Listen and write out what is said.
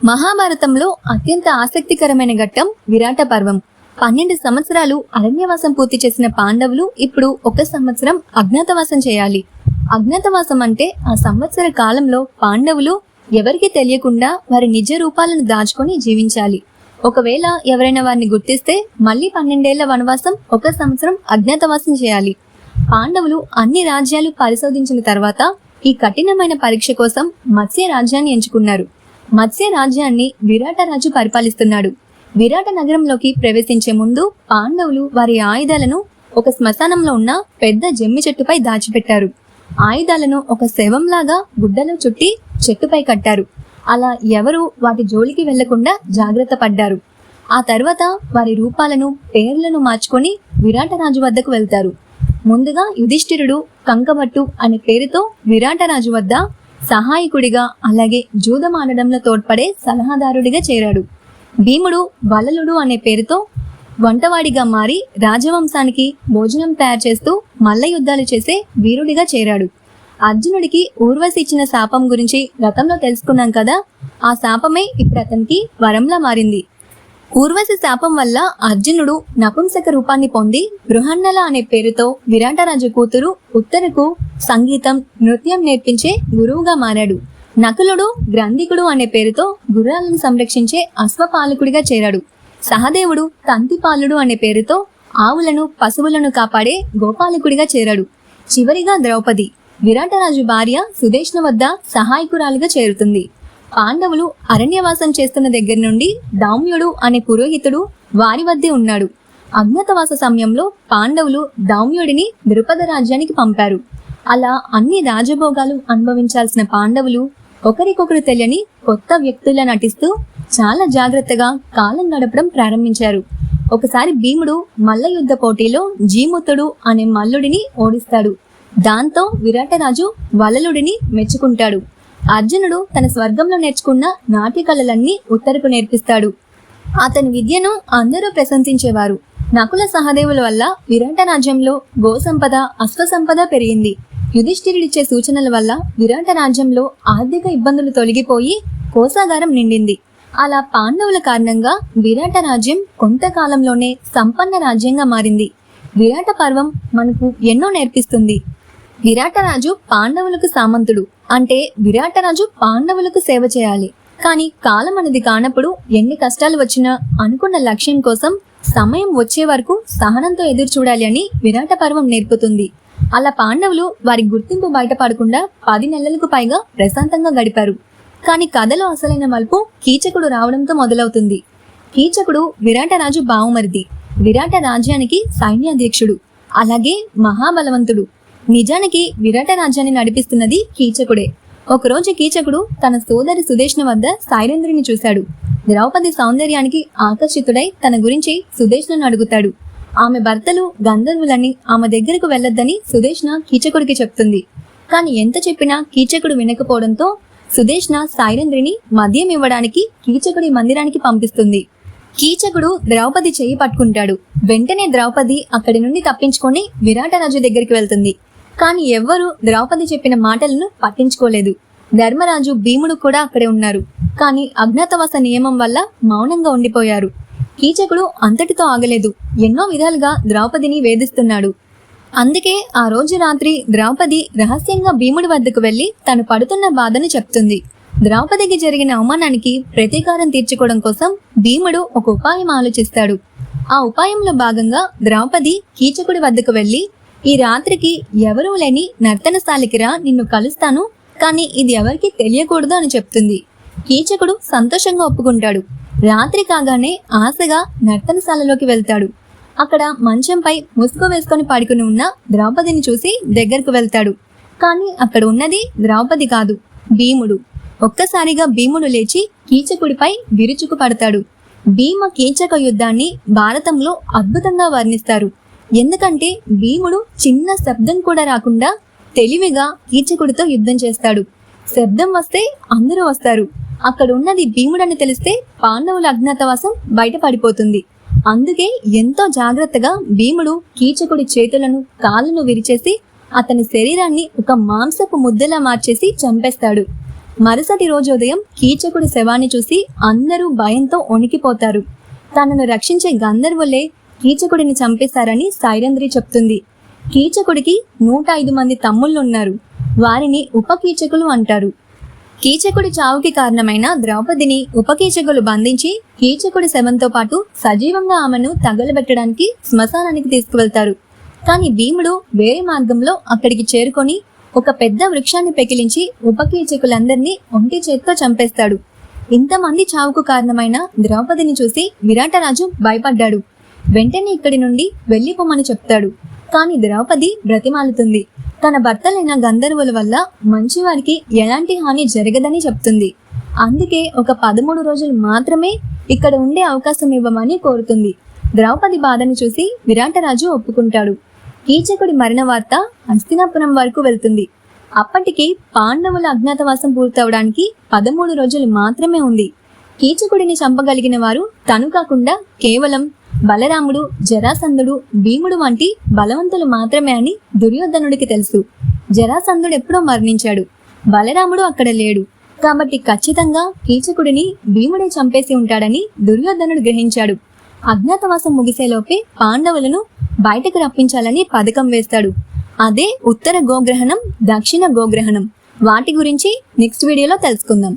మహాభారతంలో అత్యంత ఆసక్తికరమైన ఘట్టం విరాట పర్వం. 12 సంవత్సరాలు అరణ్యవాసం పూర్తి చేసిన పాండవులు ఇప్పుడు 1 సంవత్సరం అజ్ఞాతవాసం చేయాలి. అజ్ఞాతవాసం అంటే ఆ సంవత్సర కాలంలో పాండవులు ఎవరికి తెలియకుండా వారి నిజ రూపాలను దాచుకొని జీవించాలి. ఒకవేళ ఎవరైనా వారిని గుర్తిస్తే మళ్ళీ 12 ఏళ్ల వనవాసం, 1 సంవత్సరం అజ్ఞాతవాసం చేయాలి. పాండవులు అన్ని రాజ్యాలు పరిశోధించిన తర్వాత ఈ కఠినమైన పరీక్ష కోసం మత్స్య రాజ్యాన్ని ఎంచుకున్నారు. మత్స్య రాజ్యాన్ని విరాట రాజు పరిపాలిస్తున్నాడు. విరాట నగరంలోకి ప్రవేశించే ముందు పాండవులు వారి ఆయుధాలను ఒక శ్మశానంలో ఉన్న పెద్ద జమ్మి చెట్టుపై దాచిపెట్టారు. ఆయుధాలను ఒక శవంలాగా గుడ్డలో చుట్టి చెట్టుపై కట్టారు. అలా ఎవరు వాటి జోలికి వెళ్లకుండా జాగ్రత్త పడ్డారు. ఆ తర్వాత వారి రూపాలను, పేర్లను మార్చుకొని విరాట రాజు వద్దకు వెళ్తారు. ముందుగా యుధిష్ఠిరుడు కంకబట్టు అనే పేరుతో విరాట రాజు వద్ద సహాయకుడిగా, అలాగే జూదం ఆడడంలో తోడ్పడే సలహాదారుడిగా చేరాడు. భీముడు వలలుడు అనే పేరుతో వంటవాడిగా మారి రాజవంశానికి భోజనం తయారు చేస్తూ మల్ల యుద్ధాలు చేసే వీరుడిగా చేరాడు. అర్జునుడికి ఊర్వశి ఇచ్చిన శాపం గురించి గతంలో తెలుసుకున్నాం కదా. ఆ శాపమే ఇప్పుడు అతనికి వరంలా మారింది. ఊర్వశి శాపం వల్ల అర్జునుడు నపుంసక రూపాన్ని పొంది బృహన్నల అనే పేరుతో విరాటరాజు కూతురు ఉత్తరకు సంగీతం, నృత్యం నేర్పించే గురువుగా మారాడు. నకులుడు గ్రంథికుడు అనే పేరుతో గుర్రాలను సంరక్షించే అశ్వపాలకుడిగా చేరాడు. సహదేవుడు తంతిపాలుడు అనే పేరుతో ఆవులను, పశువులను కాపాడే గోపాలకుడిగా చేరాడు. చివరిగా ద్రౌపది విరాటరాజు భార్య సుదేష్ణ వద్ద సహాయకురాలుగా చేరుతుంది. పాండవులు అరణ్యవాసం చేస్తున్న దగ్గర నుండి దౌమ్యుడు అనే పురోహితుడు వారి వద్దే ఉన్నాడు. అజ్ఞాతవాస సమయంలో పాండవులు దౌమ్యుడిని ద్రుపద రాజ్యానికి పంపారు. అలా అన్ని రాజభోగాలు అనుభవించాల్సిన పాండవులు ఒకరికొకరు తెలియని కొత్త వ్యక్తుల్లా నటిస్తూ చాలా జాగ్రత్తగా కాలం గడపడం ప్రారంభించారు. ఒకసారి భీముడు మల్ల యుద్ధ పోటీలో జీముతుడు అనే మల్లుడిని ఓడిస్తాడు. దాంతో విరాటరాజు వలలుడిని మెచ్చుకుంటాడు. అర్జునుడు తన స్వర్గంలో నేర్చుకున్న నాట్య కళలన్నీ ఉత్తరకు నేర్పిస్తాడు. అతని విద్యను అందరూ ప్రశంసించేవారు. నకుల సహదేవుల వల్ల విరాట రాజ్యంలో గోసంపద, అశ్వసంపద పెరిగింది. యుధిష్ఠిరుడిచ్చే సూచనల వల్ల విరాట రాజ్యంలో ఆర్థిక ఇబ్బందులు తొలగిపోయి కోశాగారం నిండింది. అలా పాండవుల కారణంగా విరాట రాజ్యం కొంతకాలంలోనే సంపన్న రాజ్యంగా మారింది. విరాట పర్వం మనకు ఎన్నో నేర్పిస్తుంది. విరాటరాజు పాండవులకు సామంతుడు, అంటే విరాటరాజు పాండవులకు సేవ చేయాలి. కానీ కాలం అనేది కానప్పుడు ఎన్ని కష్టాలు వచ్చినా అనుకున్న లక్ష్యం కోసం సమయం వచ్చే వరకు సహనంతో ఎదురు చూడాలి అని విరాట పర్వం నేర్పుతుంది. అలా పాండవులు వారి గుర్తింపు బయటపడకుండా 10 నెలలకు పైగా ప్రశాంతంగా గడిపారు. కానీ కథలో అసలైన మలుపు కీచకుడు రావడంతో మొదలవుతుంది. కీచకుడు విరాటరాజు బావుమరిది, విరాట రాజ్యానికి సైన్యాధ్యక్షుడు, అలాగే మహాబలవంతుడు. నిజానికి విరాట రాజ్యాన్ని నడిపిస్తున్నది కీచకుడే. ఒకరోజు కీచకుడు తన సోదరి సుదేష్ణ వద్ద సైరేంద్రుని చూశాడు. ద్రౌపది సౌందర్యానికి ఆకర్షితుడై తన గురించి సుదేష్ణను అడుగుతాడు. ఆమె భర్తలు గంధర్వులని, ఆమె దగ్గరకు వెళ్లొద్దని సుదేష్ణ కీచకుడికి చెప్తుంది. కానీ ఎంత చెప్పినా కీచకుడు వినకపోవడంతో సుదేష్ణ సైరేంద్రిని మద్యం ఇవ్వడానికి కీచకుడి మందిరానికి పంపిస్తుంది. కీచకుడు ద్రౌపది చెయ్యి పట్టుకుంటాడు. వెంటనే ద్రౌపది అక్కడి నుండి తప్పించుకొని విరాటరాజు దగ్గరికి వెళ్తుంది. కానీ ఎవ్వరూ ద్రౌపది చెప్పిన మాటలను పట్టించుకోలేదు. ధర్మరాజు, భీముడు కూడా అక్కడే ఉన్నారు. కానీ అజ్ఞాతవాస నియమం వల్ల మౌనంగా ఉండిపోయారు. కీచకుడు అంతటితో ఆగలేదు. ఎన్నో విధాలుగా ద్రౌపదిని వేధిస్తున్నాడు. అందుకే ఆ రోజు రాత్రి ద్రౌపది రహస్యంగా భీముడి వద్దకు వెళ్లి తను పడుతున్న బాధను చెప్తుంది. ద్రౌపదికి జరిగిన అవమానానికి ప్రతీకారం తీర్చుకోవడం కోసం భీముడు ఒక ఉపాయం ఆలోచిస్తాడు. ఆ ఉపాయంలో భాగంగా ద్రౌపది కీచకుడి వద్దకు వెళ్లి, ఈ రాత్రికి ఎవరూ లేని నర్తనశాలికి రా, నిన్ను కలుస్తాను, కానీ ఇది ఎవరికి తెలియకూడదు అని చెప్తుంది. కీచకుడు సంతోషంగా ఒప్పుకుంటాడు. రాత్రి కాగానే ఆశగా నర్తనశాలలోకి వెళ్తాడు. అక్కడ మంచంపై ముసుగు వేసుకొని పడుకుని ఉన్న ద్రౌపదిని చూసి దగ్గరకు వెళ్తాడు. కానీ అక్కడ ఉన్నది ద్రౌపది కాదు, భీముడు. ఒక్కసారిగా భీముడు లేచి కీచకుడిపై విరుచుకు పడతాడు. భీమ కీచక యుద్ధాన్ని భారతంలో అద్భుతంగా వర్ణిస్తారు. ఎందుకంటే భీముడు చిన్న శబ్దం కూడా రాకుండా తెలివిగా కీచకుడితో యుద్ధం చేస్తాడు. శబ్దం వస్తే అందరూ వస్తారు. అక్కడ ఉన్నది భీముడని తెలిస్తే పాండవుల అజ్ఞాతవాసం బయటపడిపోతుంది. అందుకే ఎంతో జాగ్రత్తగా భీముడు కీచకుడి చేతులను, కాళ్ళను విరిచేసి అతని శరీరాన్ని ఒక మాంసపు ముద్దలా మార్చేసి చంపేస్తాడు. మరుసటి రోజు ఉదయం కీచకుడి శవాన్ని చూసి అందరూ భయంతో వణికిపోతారు. తనను రక్షించే గంధర్వులే కీచకుడిని చంపేశారని సైరంధ్రి చెప్తుంది. కీచకుడికి 105 మంది తమ్ముళ్ళున్నారు. వారిని ఉపకీచకులు అంటారు. కీచకుడి చావుకి కారణమైన ద్రౌపదిని ఉపకీచకులు బంధించి కీచకుడి శవంతో పాటు సజీవంగా ఆమెను తగలబెట్టడానికి శ్మశానానికి తీసుకువెళ్తారు. కానీ భీముడు వేరే మార్గంలో అక్కడికి చేరుకొని ఒక పెద్ద వృక్షాన్ని పెకిలించి ఉపకీచకులందరినీ ఒంటి చేత్తో చంపేస్తాడు. ఇంతమంది చావుకు కారణమైన ద్రౌపదిని చూసి విరాటరాజు భయపడ్డాడు. వెంటనే ఇక్కడి నుండి వెళ్ళిపోమని చెప్తాడు. కానీ ద్రౌపది బ్రతిమాలుతుంది. తన భర్తలైన గంధర్వుల వల్ల మంచివారికి ఎలాంటి హాని జరగదని చెప్తుంది. అందుకే ఒక 13 రోజులు మాత్రమే ఇక్కడ ఉండే అవకాశం ఇవ్వమని కోరుతుంది. ద్రౌపది బాధను చూసి విరాటరాజు ఒప్పుకుంటాడు. కీచకుడి మరణ వార్త హస్తినాపురం వరకు వెళ్తుంది. అప్పటికి పాండవుల అజ్ఞాతవాసం పూర్తవడానికి 13 రోజులు మాత్రమే ఉంది. కీచకుడిని చంపగలిగిన వారు తను కాకుండా కేవలం బలరాముడు, జరాసంధుడు, భీముడు వంటి బలవంతులు మాత్రమే అని దుర్యోధనుడికి తెలుసు. జరాసంధుడు ఎప్పుడో మరణించాడు. బలరాముడు అక్కడ లేడు. కాబట్టి ఖచ్చితంగా కీచకుడిని భీముడే చంపేసి ఉంటాడని దుర్యోధనుడు గ్రహించాడు. అజ్ఞాతవాసం ముగిసేలోపే పాండవులను బయటకు రప్పించాలని పథకం వేస్తాడు. అదే ఉత్తర గోగ్రహణం, దక్షిణ గోగ్రహణం. వాటి గురించి నెక్స్ట్ వీడియోలో తెలుసుకుందాం.